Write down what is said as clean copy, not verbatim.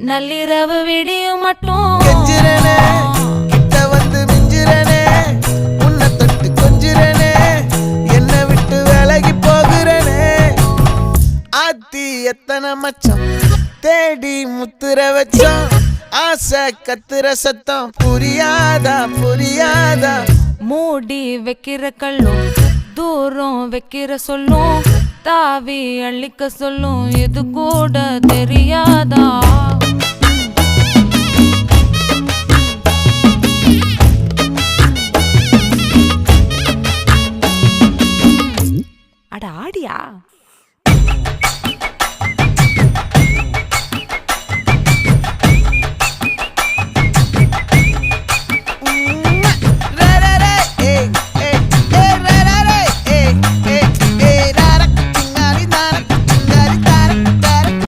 நள்ளிரவு விடியும் மட்டும் கெஞ்சிரனே கிட்ட வந்து மிஞ்சிரனே உன்னை தொட்டு கொஞ்சிரனே என்னை விட்டு விலகி போகிறனே ஆத்தி எத்தனை மச்சம் தேடி முத்துற வச்சோம் ஆசை கத்துற சத்தம் புரியாதா புரியாதா மூடி வைக்கிற கல்லும் தூரம் வைக்கிற சொல்லும் தாவி அள்ளிக்க சொல்லும் இது கூட